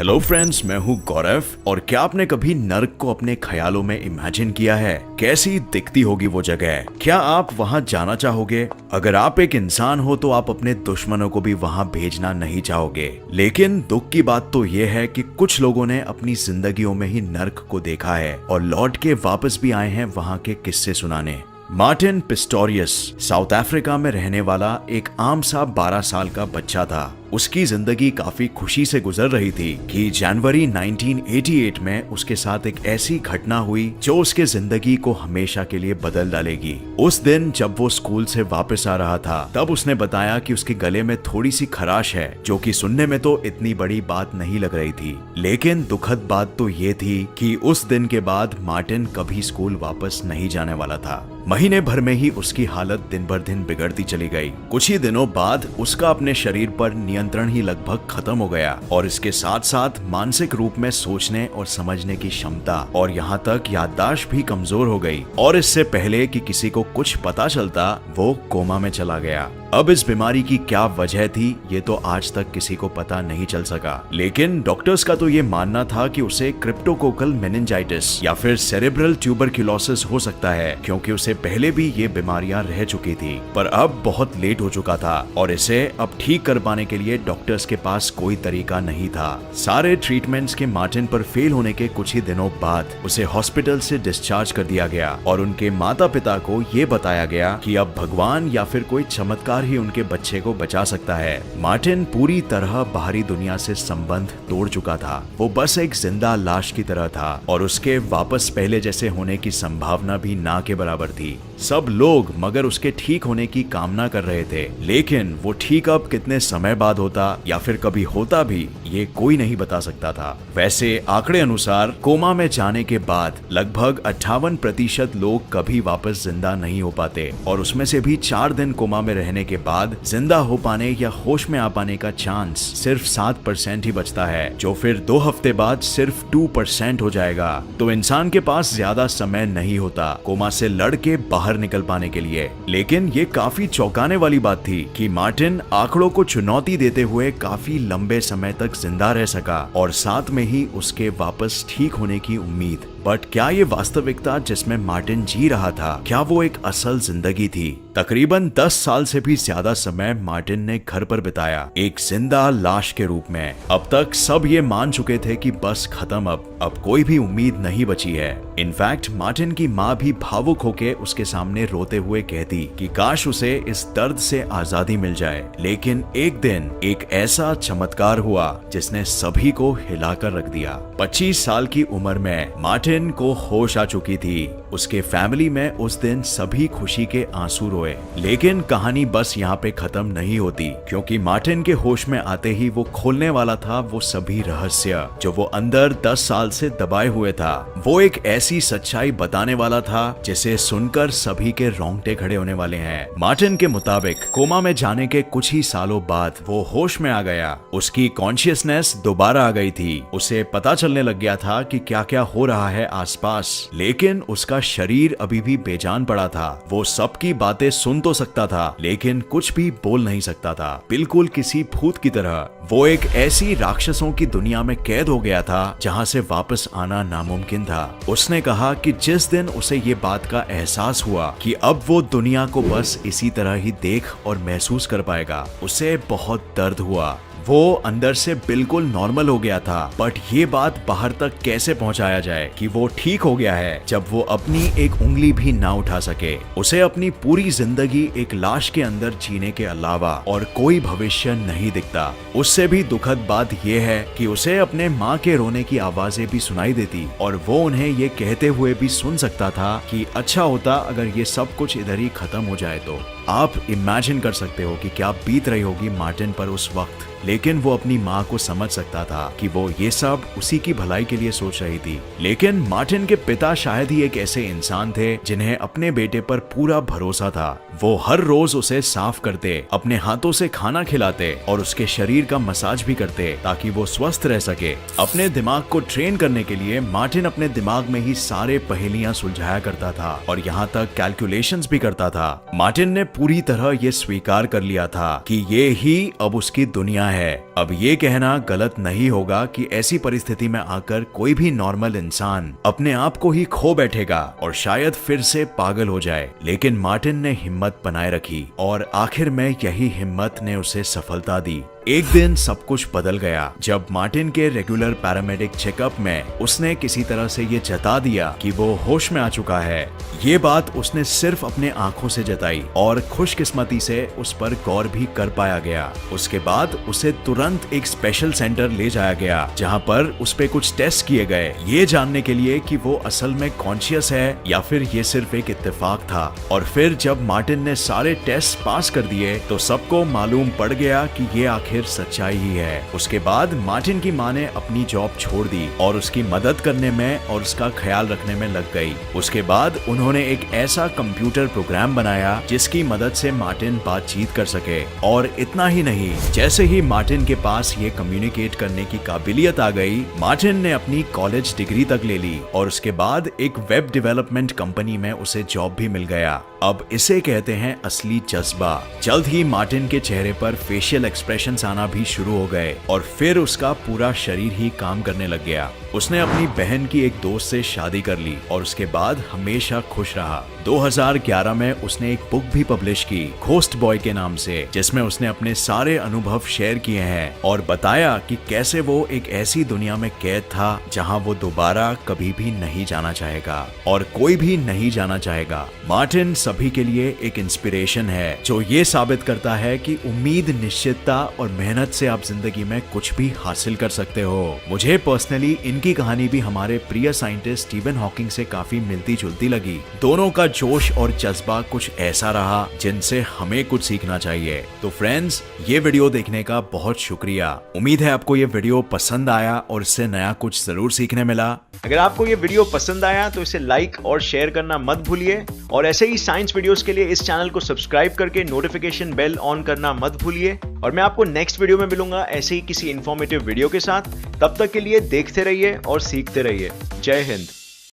Hello friends, मैं हूँ गौरव। और क्या आपने कभी नर्क को अपने ख्यालों में इमेजिन किया है? कैसी दिखती होगी वो जगह? क्या आप वहाँ जाना चाहोगे? अगर आप एक इंसान हो तो आप अपने दुश्मनों को भी वहाँ भेजना नहीं चाहोगे। लेकिन दुख की बात तो ये है कि कुछ लोगों ने अपनी जिंदगियों में ही नर्क को देखा है और लौट के वापस भी आए हैं वहाँ के किस्से सुनाने। मार्टिन पिस्टोरियस साउथ अफ्रीका में रहने वाला एक आम सा 12 साल का बच्चा था। उसकी जिंदगी काफी खुशी से गुजर रही थी कि जनवरी 1988 में उसके साथ एक ऐसी घटना हुई जो उसके जिंदगी को हमेशा के लिए बदल डालेगी। उस दिन जब वो स्कूल से वापस आ रहा था तब उसने बताया कि उसके गले में थोड़ी सी खराश है, जो कि सुनने में तो इतनी बड़ी बात नहीं लग रही थी। लेकिन दुखद बात तो ये थी कि उस दिन के बाद मार्टिन कभी स्कूल वापस नहीं जाने वाला था। महीने भर में ही उसकी हालत दिन भर दिन बिगड़ती चली गई। कुछ ही दिनों बाद उसका अपने शरीर पर नियंत्रण ही लगभग खत्म हो गया और इसके साथ साथ मानसिक रूप में सोचने और समझने की क्षमता और यहाँ तक याददाश्त भी कमजोर हो गई। और इससे पहले कि किसी को कुछ पता चलता वो कोमा में चला गया। अब इस बीमारी की क्या वजह थी ये तो आज तक किसी को पता नहीं चल सका। लेकिन डॉक्टर्स का तो ये मानना था कि उसे क्रिप्टोकोकल मेनिंजाइटिस या फिर सेरेब्रल ट्यूबरक्यूलोसिस हो सकता है, क्योंकि उसे पहले भी ये बीमारियां रह चुकी थी। पर अब बहुत लेट हो चुका था और इसे अब ठीक कर पाने के लिए डॉक्टर्स के पास कोई तरीका नहीं था। सारे ट्रीटमेंट्स के मार्टिन पर फेल होने के कुछ ही दिनों बाद उसे हॉस्पिटल से डिस्चार्ज कर दिया गया और उनके माता पिता को ये बताया गया कि अब भगवान या फिर कोई चमत्कार ही उनके बच्चे को बचा सकता है। मार्टिन पूरी तरह बाहरी दुनिया से संबंध तोड़ चुका था। वो बस एक जिंदा लाश की तरह था और उसके वापस पहले जैसे होने की संभावना भी ना के बराबर थी। सब लोग मगर उसके ठीक होने की कामना कर रहे थे, लेकिन वो ठीक अब कितने समय बाद होता या फिर कभी होता भी ये कोई नहीं बता सकता था। वैसे आंकड़े अनुसार कोमा में जाने के बाद लगभग 58% लोग कभी वापस जिंदा नहीं हो पाते और उसमें से भी 4 दिन कोमा में रहने के बाद जिंदा हो पाने या होश में आ पाने का चांस सिर्फ 7% ही बचता है, जो फिर 2 हफ्ते बाद सिर्फ 2% हो जाएगा। तो इंसान के पास ज्यादा समय नहीं होता कोमा से लड़ के बाहर निकल पाने के लिए। लेकिन ये काफी चौंकाने वाली बात थी कि मार्टिन आंकड़ों को चुनौती देते हुए काफी लंबे समय तक जिंदा रह सका और साथ में ही उसके वापस ठीक होने की उम्मीद। बट क्या ये वास्तविकता जिसमें मार्टिन जी रहा था, क्या वो एक असल जिंदगी थी? तकरीबन 10 साल से भी ज्यादा समय मार्टिन ने घर पर बिताया, एक जिंदा लाश के रूप में। अब तक सब ये मान चुके थे कि बस खत्म, अब कोई भी उम्मीद नहीं बची है। इनफैक्ट मार्टिन की माँ भी भावुक होके उसके सामने रोते हुए कहती कि काश उसे इस दर्द से आजादी मिल जाए। लेकिन एक दिन एक ऐसा चमत्कार हुआ जिसने सभी को हिलाकर रख दिया। 25 साल की उम्र में मार्टिन को होश आ चुकी थी। उसके फैमिली में उस दिन सभी खुशी के आंसू रोए। लेकिन कहानी बस यहाँ पे खत्म नहीं होती, क्योंकि मार्टिन के होश में आते ही वो खोलने वाला था वो सभी रहस्य जो वो अंदर 10 साल से दबाए हुए था। वो एक ऐसी सच्चाई बताने वाला था जिसे सुनकर सभी के रोंगटे खड़े होने वाले हैं। मार्टिन के मुताबिक कोमा में जाने के कुछ ही सालों बाद वो होश में आ गया। उसकी कॉन्शियसनेस दोबारा आ गई थी। उसे पता चलने लग गया था कि क्या क्या हो रहा है आसपास, लेकिन उसका शरीर अभी भी बेजान पड़ा था। वो सबकी बातें सुन तो सकता था लेकिन कुछ भी बोल नहीं सकता था, बिल्कुल किसी भूत की तरह। वो एक ऐसी राक्षसों की दुनिया में कैद हो गया था जहां से वापस आना नामुमकिन था। उसने कहा कि जिस दिन उसे ये बात का एहसास हुआ कि अब वो दुनिया को बस इसी तरह ही देख और महसूस कर पाएगा, उसे बहुत दर्द हुआ। वो अंदर से बिल्कुल नॉर्मल हो गया था, बट ये बात बाहर तक कैसे पहुंचाया जाए कि वो ठीक हो गया है जब वो अपनी एक उंगली भी ना उठा सके। उसे अपनी पूरी जिंदगी एक लाश के अंदर जीने के अलावा और कोई भविष्य नहीं दिखता। उससे भी दुखद बात यह है कि उसे अपने माँ के रोने की आवाजें भी सुनाई देती और वो उन्हें ये कहते हुए भी सुन सकता था कि अच्छा होता अगर ये सब कुछ इधर ही खत्म हो जाए। तो आप इमेजिन कर सकते हो कि क्या बीत रही होगी मार्टिन पर उस वक्त। लेकिन वो अपनी माँ को समझ सकता था कि वो ये सब उसी की भलाई के लिए सोच रही थी। लेकिन मार्टिन के पिता शायद ही एक ऐसे इंसान थे जिन्हें अपने बेटे पर पूरा भरोसा था। वो हर रोज उसे साफ करते, अपने हाथों से खाना खिलाते और उसके शरीर का मसाज भी करते ताकि वो स्वस्थ रह सके। अपने दिमाग को ट्रेन करने के लिए मार्टिन अपने दिमाग में ही सारे पहेलियां सुलझाया करता था और यहाँ तक कैलकुलेशंस भी करता था। मार्टिन ने पूरी तरह ये स्वीकार कर लिया था कि ये ही अब उसकी दुनिया है। अब ये कहना गलत नहीं होगा कि ऐसी परिस्थिति में आकर कोई भी नॉर्मल इंसान अपने आप को ही खो बैठेगा और शायद फिर से पागल हो जाए, लेकिन मार्टिन ने हिम्मत बनाए रखी और आखिर में यही हिम्मत ने उसे सफलता दी। एक दिन सब कुछ बदल गया जब मार्टिन के रेगुलर पैरामेडिक चेकअप में उसने किसी तरह से ये जता दिया कि वो होश में आ चुका है। ये बात उसने सिर्फ अपने आंखों से जताई और खुशकिस्मती से उस पर गौर भी कर पाया गया। उसके बाद उसे तुरंत एक स्पेशल सेंटर ले जाया गया जहां पर उस पे कुछ टेस्ट किए गए, ये जानने के लिए कि वो असल में कॉन्शियस है या फिर ये सिर्फ एक इत्तेफाक था। और फिर जब मार्टिन ने सारे टेस्ट पास कर दिए तो सबको मालूम पड़ गया कि ये आखिर सच्चाई ही है। उसके बाद मार्टिन की माँ ने अपनी जॉब छोड़ दी और उसकी मदद करने में और उसका ख्याल रखने में लग गई। उसके बाद उन्होंने एक ऐसा कंप्यूटर प्रोग्राम बनाया जिसकी मदद से मार्टिन बातचीत कर सके। और इतना ही नहीं, जैसे ही मार्टिन के पास ये कम्युनिकेट करने की काबिलियत आ गई, मार्टिन ने अपनी कॉलेज डिग्री तक ले ली और उसके बाद एक वेब डेवलपमेंट कंपनी में उसे जॉब भी मिल गया। अब इसे कहते हैं असली जज्बा। जल्द ही मार्टिन के चेहरे पर फेशियल एक्सप्रेशन आना भी शुरू हो गए और फिर उसका पूरा शरीर ही काम करने लग गया। उसने अपनी बहन की एक दोस्त से शादी कर ली और उसके बाद हमेशा खुश रहा। 2011 में उसने एक बुक भी पब्लिश की घोस्ट बॉय के नाम से, जिसमें उसने अपने सारे अनुभव शेयर किए हैं और बताया कि कैसे वो एक ऐसी दुनिया में कैद था जहां वो दोबारा कभी भी नहीं जाना चाहेगा और कोई भी नहीं जाना चाहेगा। मार्टिन सभी के लिए एक इंस्पिरेशन है जो ये साबित करता है कि उम्मीद, निश्चितता और मेहनत से आप जिंदगी में कुछ भी हासिल कर सकते हो। मुझे पर्सनली इनकी कहानी भी हमारे प्रिय साइंटिस्ट स्टीफन हॉकिंग से काफी मिलती जुलती लगी। दोनों का जोश और जज्बा कुछ ऐसा रहा जिनसे हमें कुछ सीखना चाहिए। तो फ्रेंड्स, ये वीडियो देखने का बहुत शुक्रिया। उम्मीद है आपको ये वीडियो पसंद आया और इससे नया कुछ जरूर सीखने मिला। अगर आपको ये वीडियो पसंद आया तो इसे लाइक और शेयर करना मत भूलिए और ऐसे ही साइंस वीडियोस के लिए इस चैनल को सब्सक्राइब करके नोटिफिकेशन बेल ऑन करना मत भूलिए। और मैं आपको नेक्स्ट वीडियो में मिलूंगा ऐसे ही किसी इंफॉर्मेटिव वीडियो के साथ। तब तक के लिए देखते रहिए और सीखते रहिए। जय हिंद।